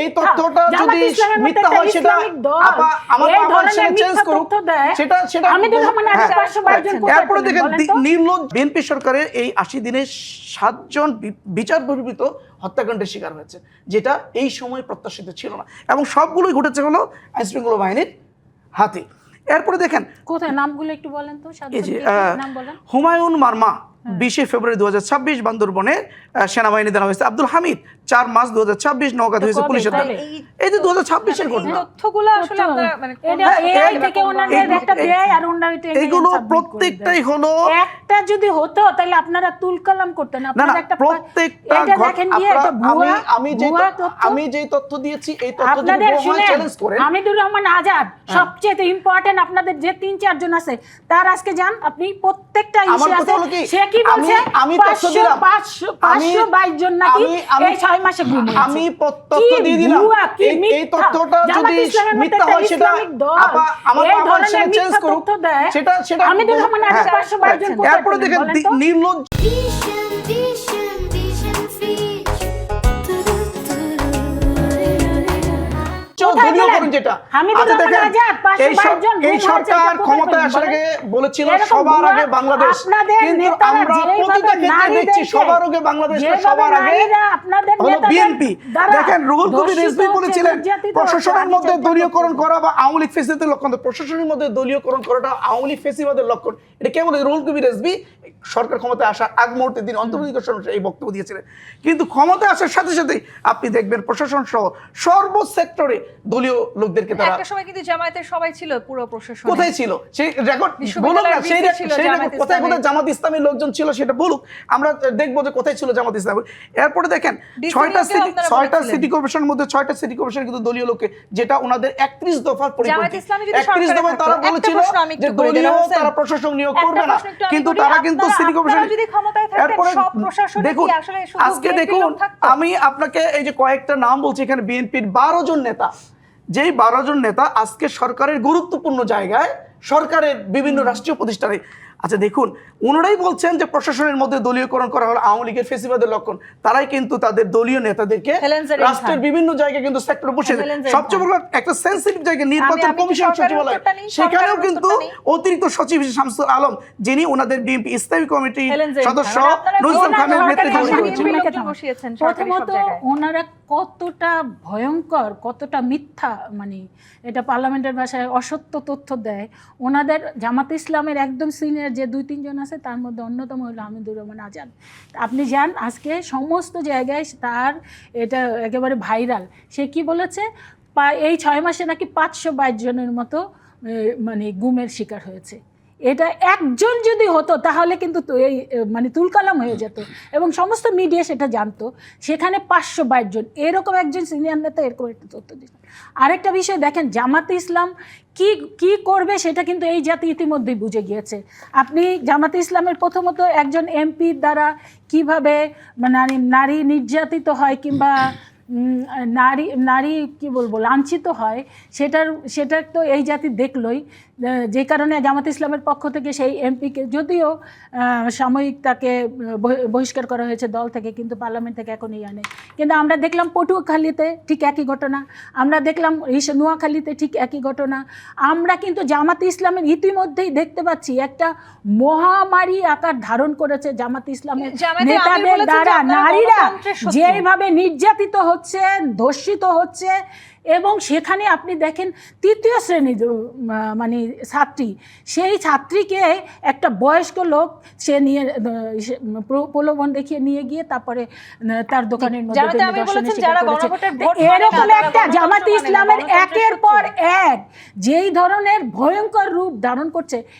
এই তথ্যটা যদি মিথ্যা হয় সেটা আমার সেটা চেঞ্জ করুক, সেটা আমি তো মানে 522 জন কোথায় এরপরে দেখেন বলেন তো? নির্লজ্জ বিএনপি সরকারের এই 80 দিনে 7 জন বিচার বহির্ভূত হত্যাকাণ্ডের শিকার হয়েছে, যেটা এই সময় প্রত্যাশিত ছিল না, এবং সবগুলোই ঘটেছে হলো আইনশৃঙ্খলা বাহিনীর হাতে। এরপরে দেখেন কোথায় নামগুলো একটু বলেন তো, এই যে নাম বলেন। হুমায়ুন মারমা 20 ফেব্রুয়ারি 2026 বান্দরবনে সেনাবাহিনী দেওয়া হয়েছে। আব্দুল হামিদ 4 মার্চ 2026 নওগাঁতে হয়েছে পুলিশের দ্বারা। এই যে 2026 এর ঘটনা, তথ্যগুলো আসলে আপনারা মানে এটা AI থেকে ওনাদের একটা দেয় আর ওনারা এটা এইগুলো submit করে প্রত্যেকটাই দেয়। হলো একটা যদি হতো তাহলে আপনারা তুলকালাম করতেন। না আপনারা না একটা প্রত্যেকটা এটা দেখেন কি এটা ভুয়া আমি যে তথ্য দিয়েছি এই তথ্য যদি আপনাদের ভুয়া হয় শুনেন, চ্যালেঞ্জ করেন। হামিদুর রহমান আজাদ সবচেয়ে ইম্পর্টেন্ট, আপনাদের যে 3-4 জন আছে তার আজকে যান আপনি প্রত্যেকটা আমার ইস্যু কথা আছে, হলো কি, সে কি বলছে আমি তথ্য দিলাম। 522 জন নাকি এই 6 মাসে গুম হয়েছে। আমি তথ্য দিয়ে দিলাম। এই তথ্যটা যদি মিথ্যা হয় সেটা আমার সেটা চেঞ্জ করুক, সেটা হামিদুর রহমান আজাদ 522 জন কোথায় এরপরে পেলেন দেখেন বলেন তো? নির্লজ্জ কোথায় দলীয় পেলেন? করুন যেটা। হামিদুর আচ্ছা রহমান দেখেন, আজাদ 522 জন এই গুম হয়েছে, সরকার এটা কোথায় ক্ষমতায় পেলেন আসার বলেন? আগে বলেছিল এরকম সবার ভুয়া আগে বাংলাদেশ, আপনাদের কিন্তু নেতারা আমরা যেভাবে প্রতিটা ক্ষেত্রে নারীদেরকে- দেখছি সবার আগে বাংলাদেশ, যেভাবে সবার আগে নারীরা আপনাদের হলো নেতাদের বিএনপি। দ্বারা দেখেন রুহুল কবির ধর্ষিত রিজভী হচ্ছে, বলেছিলেন নির্যাতিত প্রশাসনের হচ্ছে, মধ্যে আদি দলীয়করণ জাতীয় করা বা আওয়ামী লীগ ফেসিবাদের লক্ষণ, প্রশাসনের মধ্যে দলীয়করণ করাটা আওয়ামী লীগ ফেসিবাদের লক্ষণ, এটা কেবল রুহুল কবির রিজভী সরকার ক্ষমতায় আসার আগ মুহূর্তে দিন অন্তর্বর্তীকালীন সরকারে এই বক্তব্য দিয়েছিলেন। কিন্তু ক্ষমতায় আসার সাথে সাথেই আপনি দেখবেন প্রশাসন সহ সর্ব সেক্টরে দলীয় লোকদেরকে তারা একটা সময় কিন্তু জামায়াতের সবাই ছিল পুরো প্রশাসন। কোথায় ছিল সেই রেকর্ড বলুক না, বিশ্ববিদ্যালয়ের সেই ভিসি ছিল সেই জামায়াত কোথায় কোথায় ইসলামী। জামাত ইসলামী লোকজন ছিল সেটা বলুক, আমরা দেখবো যে কোথায় ছিল জামাত ইসলামী। এরপরে দেখেন ডিসি 6টা লোকেও আপনারা বলেছিলেন। সিটি কর্পোরেশনের মধ্যে 6টা সিটি কর্পোরেশন কিন্তু দলীয় লোকে, যেটা ওনাদের 31 দফার জামায়াত পরিপন্থী। ইসলামী যদি 31 সরকারে দফায় তারা থাকতো, একটা বলেছিল প্রশ্ন আমি যে একটু করি, দলীয় জানান হোসেন। তারা প্রশাসক নিয়োগ একটা করবে না, প্রশ্ন একটু আমি কিন্তু করি, তারা কিন্তু সিটি আপনারা কর্পোরেশন যদি ক্ষমতায় থাকতেন, এরপরে সব প্রশাসনে কি দেখুন আসলে শুধু আজকে বিএনপির দেখুন লোক থাকতো? আমি আপনাকে এই যে কয়েকটা নাম বলছি, এখানে বিএনপির 12 জন নেতা, যেই 12 জন নেতা আজকে সরকারের গুরুত্বপূর্ণ জায়গায়, সরকারের বিভিন্ন রাষ্ট্রীয় প্রতিষ্ঠানে। আচ্ছা দেখুন, ওনারাই বলছেন যে প্রশাসনের মধ্যে দলীয়করণ করা হলো আওয়ামী লীগের ফেসিবাদের লক্ষণ। তারাই কিন্তু তাদের দলীয় নেতাদেরকে হেলেন জেরিন রাষ্ট্রের খান। বিভিন্ন জায়গায় কিন্তু সেক্টরে বসে হেলেন জেরিন সবচেয়ে বড় একটা সেন্সিটিভ জায়গা নির্বাচন আমি কমিশন সরকারের সচিবালয়, উত্তরটা নিই, সেখানেও সরকারের কিন্তু উত্তরটা নিই। অতিরিক্ত সচিব শামসুল আলম, যিনি ওনাদের বিএনপি স্থায়ী কমিটি হেলেন জেরিন খান। সদস্য মানে আপনারা নজরুল খানের সরকারি নেতৃত্বে সরকারি করেছেন। লোকজন বসিয়েছেন সরকারি সব প্রথমত জায়গায়। ওনারা কতটা ভয়ঙ্কর, কতটা মিথ্যা, মানে এটা পার্লামেন্টের ভাষায় অসত্য তথ্য দেয়। ওনাদের জামাত ইসলামের একদম সিনিয়র যে 2-3 জন আছে তার মধ্যে অন্যতম হলো হামিদুর রহমান আজাদ। আপনি যান আজকে সমস্ত জায়গায় তার এটা একেবারে ভাইরাল। সে কি বলেছে, এই 6 মাসে নাকি 522 জনের মতো মানে গুমের শিকার হয়েছে। এটা একজন যদি হতো তাহলে কিন্তু এই মানে তুলকালাম হয়ে যেত এবং সমস্ত মিডিয়া সেটা জানতো। সেখানে 522 জন, এরকম একজন সিনিয়র নেতা এরকম একটা তথ্য দিচ্ছেন। আরেকটা বিষয় দেখেন, জামাতে ইসলাম কি করবে সেটা কিন্তু এই জাতি ইতিমধ্যেই বুঝে গিয়েছে। আপনি জামাতে ইসলামের প্রথমত একজন এমপির দ্বারা কিভাবে নারী নির্যাতিত হয় কিংবা নারী কি বলবো লাঞ্ছিত হয়, সেটা তো এই জাতি দেখলই। যে কারণে জামাত ইসলামের পক্ষ থেকে সেই এমপিকে যদিও সাময়িক তাকে বহিষ্কার করা হয়েছে দল থেকে, কিন্তু পার্লামেন্ট থেকে এখনই আনে। কিন্তু আমরা দেখলাম পটুয়াখালীতে ঠিক একই ঘটনা, আমরা দেখলাম নোয়াখালীতে ঠিক একই ঘটনা। আমরা কিন্তু জামাত ইসলামের ইতিমধ্যেই দেখতে পাচ্ছি একটা মহামারী আকার ধারণ করেছে জামাত ইসলামের নেতাদের দ্বারা নারীরা যেভাবে নির্যাতিত হচ্ছে, ধর্ষিত হচ্ছে। এবং সেখানে আপনি দেখেন 3য় শ্রেণী মানে ছাত্রী, সেই ছাত্রীকে একটা বয়স্ক লোক সে নিয়ে প্রলোভন দেখিয়ে নিয়ে গিয়ে তারপরে তার দোকানের মধ্যে এরকম একটা জামাত ইসলামের একের পর এক যেই ধরনের ভয়ঙ্কর রূপ ধারণ করছে,